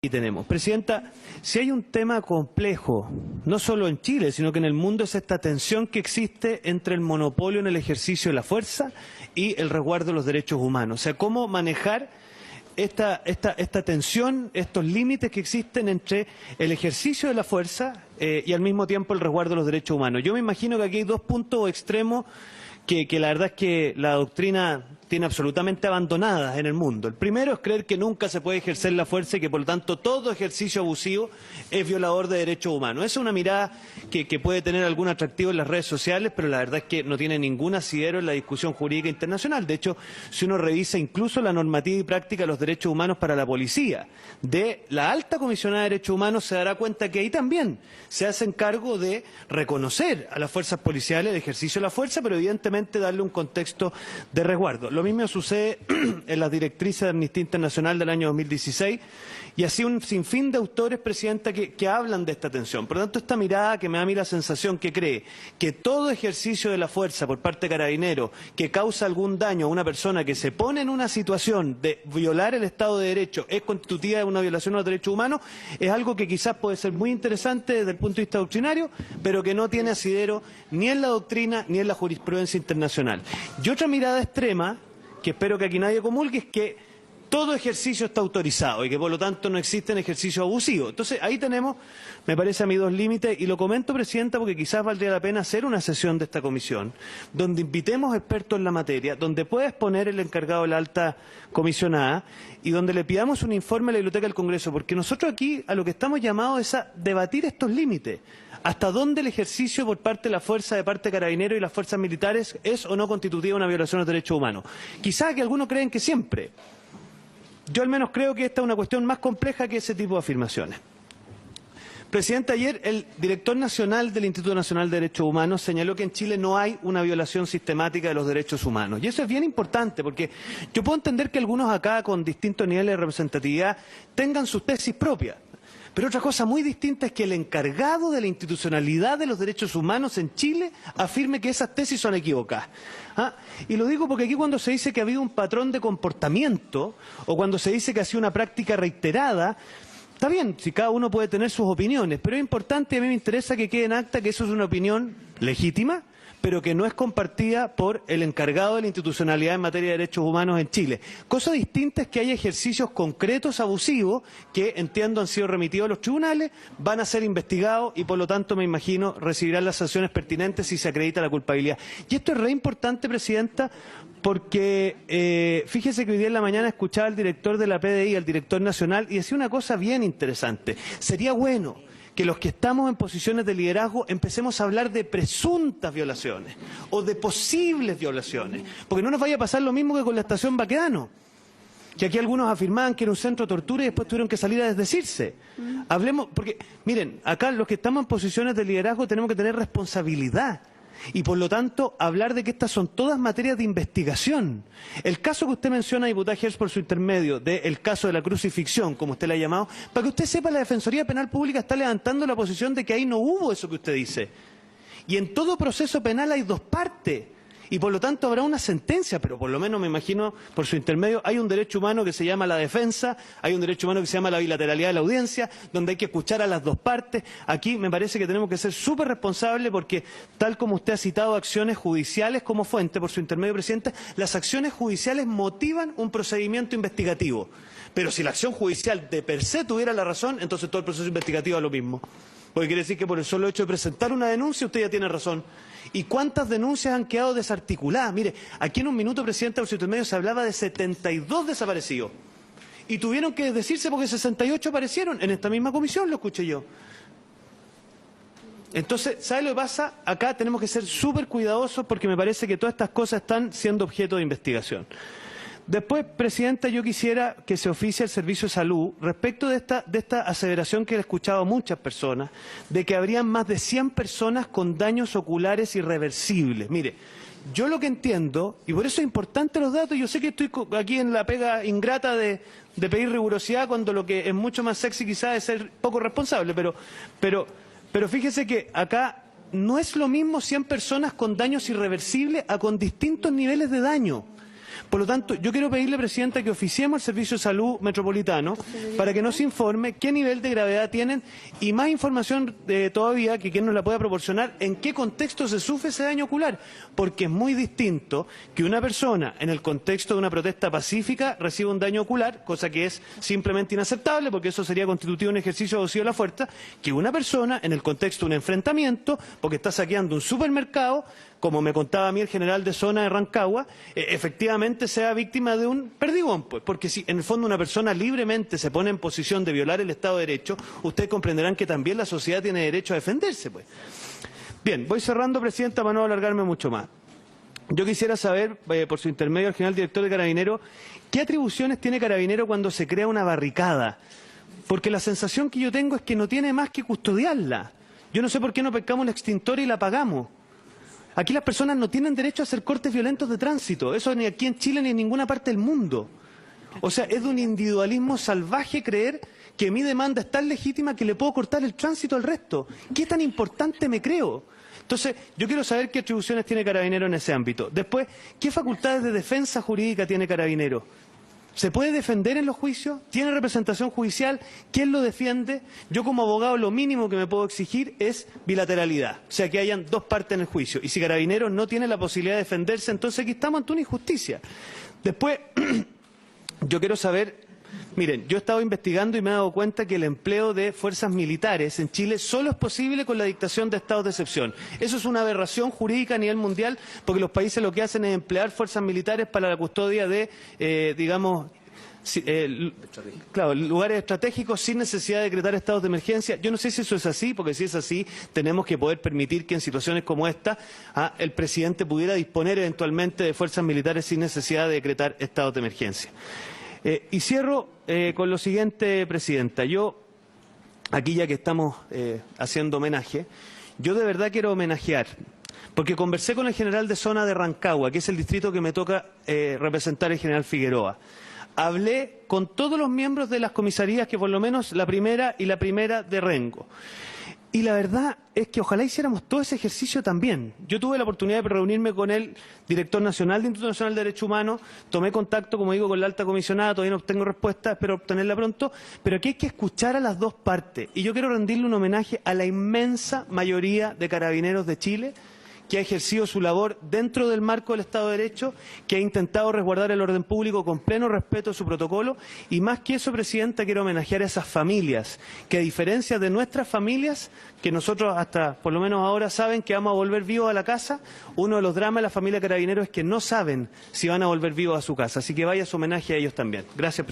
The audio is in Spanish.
Y tenemos. Presidenta, si hay un tema complejo, no solo en Chile, sino que en el mundo, es esta tensión que existe entre el monopolio en el ejercicio de la fuerza y el resguardo de los derechos humanos. O sea, cómo manejar esta tensión, estos límites que existen entre el ejercicio de la fuerza y al mismo tiempo el resguardo de los derechos humanos. Yo me imagino que aquí hay dos puntos extremos que la verdad es que la doctrina tiene absolutamente abandonadas en el mundo. El primero es creer que nunca se puede ejercer la fuerza y que por lo tanto todo ejercicio abusivo es violador de derechos humanos. Esa es una mirada que puede tener algún atractivo en las redes sociales, pero la verdad es que no tiene ningún asidero en la discusión jurídica internacional. De hecho, si uno revisa incluso la normativa y práctica de los derechos humanos para la policía de la Alta Comisionada de Derechos Humanos, se dará cuenta que ahí también se hacen cargo de reconocer a las fuerzas policiales el ejercicio de la fuerza, pero evidentemente darle un contexto de resguardo. Lo mismo sucede en las directrices de Amnistía Internacional del año 2016 y así un sinfín de autores, Presidenta, que hablan de esta tensión. Por lo tanto, esta mirada que me da a mí la sensación que cree que todo ejercicio de la fuerza por parte de Carabineros que causa algún daño a una persona que se pone en una situación de violar el Estado de Derecho es constitutiva de una violación de los derechos humanos, es algo que quizás puede ser muy interesante desde el punto de vista doctrinario, pero que no tiene asidero ni en la doctrina ni en la jurisprudencia internacional. Y otra mirada extrema, que espero que aquí nadie comulgue, es que todo ejercicio está autorizado y que por lo tanto no existen ejercicios abusivos. Entonces ahí tenemos, me parece a mí, dos límites, y lo comento, Presidenta, porque quizás valdría la pena hacer una sesión de esta comisión donde invitemos expertos en la materia, donde pueda exponer el encargado de la alta comisionada y donde le pidamos un informe a la Biblioteca del Congreso, porque nosotros aquí a lo que estamos llamados es a debatir estos límites. ¿Hasta dónde el ejercicio por parte de la fuerza, de parte de Carabineros y las fuerzas militares es o no constitutiva de una violación de los derechos humanos? Quizás que algunos creen que siempre. Yo al menos creo que esta es una cuestión más compleja que ese tipo de afirmaciones. Presidente, ayer el director nacional del Instituto Nacional de Derechos Humanos señaló que en Chile no hay una violación sistemática de los derechos humanos. Y eso es bien importante, porque yo puedo entender que algunos acá con distintos niveles de representatividad tengan sus tesis propias. Pero otra cosa muy distinta es que el encargado de la institucionalidad de los derechos humanos en Chile afirme que esas tesis son equivocadas. Y lo digo porque aquí cuando se dice que ha habido un patrón de comportamiento o cuando se dice que ha sido una práctica reiterada, está bien, si cada uno puede tener sus opiniones, pero es importante y a mí me interesa que quede en acta que eso es una opinión legítima, pero que no es compartida por el encargado de la institucionalidad en materia de derechos humanos en Chile. Cosa distinta es que hay ejercicios concretos abusivos que, entiendo, han sido remitidos a los tribunales, van a ser investigados y, por lo tanto, me imagino, recibirán las sanciones pertinentes si se acredita la culpabilidad. Y esto es re importante, Presidenta, porque fíjese que hoy día en la mañana escuchaba al director de la PDI, al director nacional, y decía una cosa bien interesante. Sería bueno que los que estamos en posiciones de liderazgo empecemos a hablar de presuntas violaciones o de posibles violaciones, porque no nos vaya a pasar lo mismo que con la estación Baquedano, que aquí algunos afirmaban que era un centro de tortura y después tuvieron que salir a desdecirse. Hablemos, porque miren, acá los que estamos en posiciones de liderazgo tenemos que tener responsabilidad. Y por lo tanto, hablar de que estas son todas materias de investigación. El caso que usted menciona, diputada Gers, por su intermedio, del caso de la crucifixión, como usted le ha llamado, para que usted sepa, la Defensoría Penal Pública está levantando la posición de que ahí no hubo eso que usted dice. Y en todo proceso penal hay dos partes. Y por lo tanto habrá una sentencia, pero por lo menos me imagino, por su intermedio, hay un derecho humano que se llama la defensa, hay un derecho humano que se llama la bilateralidad de la audiencia, donde hay que escuchar a las dos partes. Aquí me parece que tenemos que ser súper responsables porque, tal como usted ha citado acciones judiciales como fuente, por su intermedio, Presidente, las acciones judiciales motivan un procedimiento investigativo. Pero si la acción judicial de per se tuviera la razón, entonces todo el proceso investigativo es lo mismo. Porque quiere decir que por el solo hecho de presentar una denuncia usted ya tiene razón. ¿Y cuántas denuncias han quedado desarticuladas? Mire, aquí en un minuto, Presidenta, por su intermedio, se hablaba de 72 desaparecidos. Y tuvieron que decirse porque 68 aparecieron. En esta misma comisión lo escuché yo. Entonces, ¿sabe lo que pasa? Acá tenemos que ser súper cuidadosos porque me parece que todas estas cosas están siendo objeto de investigación. Después, Presidenta, yo quisiera que se oficie el Servicio de Salud respecto de esta aseveración que he escuchado a muchas personas, de que habrían más de 100 personas con daños oculares irreversibles. Mire, yo lo que entiendo, y por eso es importante los datos, yo sé que estoy aquí en la pega ingrata de pedir rigurosidad cuando lo que es mucho más sexy quizás es ser poco responsable, pero fíjese que acá no es lo mismo 100 personas con daños irreversibles a con distintos niveles de daño. Por lo tanto, yo quiero pedirle, Presidenta, que oficiemos al Servicio de Salud Metropolitano para que nos informe qué nivel de gravedad tienen y más información todavía, que quien nos la pueda proporcionar, en qué contexto se sufre ese daño ocular, porque es muy distinto que una persona en el contexto de una protesta pacífica reciba un daño ocular, cosa que es simplemente inaceptable, porque eso sería constitutivo de un ejercicio abusivo de la fuerza, que una persona en el contexto de un enfrentamiento, porque está saqueando un supermercado, como me contaba a mí el general de zona de Rancagua, efectivamente sea víctima de un perdigón, pues, porque si en el fondo una persona libremente se pone en posición de violar el Estado de Derecho, ustedes comprenderán que también la sociedad tiene derecho a defenderse, pues. Bien, voy cerrando, Presidenta, para no alargarme mucho más. Yo quisiera saber, por su intermedio al general director de Carabineros, ¿qué atribuciones tiene Carabinero cuando se crea una barricada? Porque la sensación que yo tengo es que no tiene más que custodiarla. Yo no sé por qué no pescamos un extintor y la apagamos. Aquí las personas no tienen derecho a hacer cortes violentos de tránsito. Eso ni aquí en Chile ni en ninguna parte del mundo. O sea, es de un individualismo salvaje creer que mi demanda es tan legítima que le puedo cortar el tránsito al resto. ¿Qué tan importante me creo? Entonces, yo quiero saber qué atribuciones tiene Carabinero en ese ámbito. Después, ¿qué facultades de defensa jurídica tiene Carabinero? ¿Se puede defender en los juicios? ¿Tiene representación judicial? ¿Quién lo defiende? Yo como abogado lo mínimo que me puedo exigir es bilateralidad, o sea, que hayan dos partes en el juicio. Y si Carabineros no tiene la posibilidad de defenderse, entonces aquí estamos ante una injusticia. Después, yo quiero saber, miren, yo he estado investigando y me he dado cuenta que el empleo de fuerzas militares en Chile solo es posible con la dictación de estados de excepción. Eso es una aberración jurídica a nivel mundial, porque los países lo que hacen es emplear fuerzas militares para la custodia de, claro, lugares estratégicos sin necesidad de decretar estados de emergencia. Yo no sé si eso es así, porque si es así, tenemos que poder permitir que en situaciones como esta el presidente pudiera disponer eventualmente de fuerzas militares sin necesidad de decretar estados de emergencia. Y cierro con lo siguiente, Presidenta. Yo, aquí ya que estamos haciendo homenaje, yo de verdad quiero homenajear, porque conversé con el general de zona de Rancagua, que es el distrito que me toca representar el general Figueroa. Hablé con todos los miembros de las comisarías, que por lo menos la primera y la primera de Rengo. Y la verdad es que ojalá hiciéramos todo ese ejercicio también. Yo tuve la oportunidad de reunirme con el director nacional del Instituto Nacional de Derechos Humanos, tomé contacto, como digo, con la alta comisionada, todavía no obtengo respuesta, espero obtenerla pronto, pero aquí hay que escuchar a las dos partes. Y yo quiero rendirle un homenaje a la inmensa mayoría de carabineros de Chile, que ha ejercido su labor dentro del marco del Estado de Derecho, que ha intentado resguardar el orden público con pleno respeto de su protocolo, y más que eso, Presidenta, quiero homenajear a esas familias, que a diferencia de nuestras familias, que nosotros hasta por lo menos ahora saben que vamos a volver vivos a la casa, uno de los dramas de la familia Carabineros es que no saben si van a volver vivos a su casa, así que vaya su homenaje a ellos también. Gracias.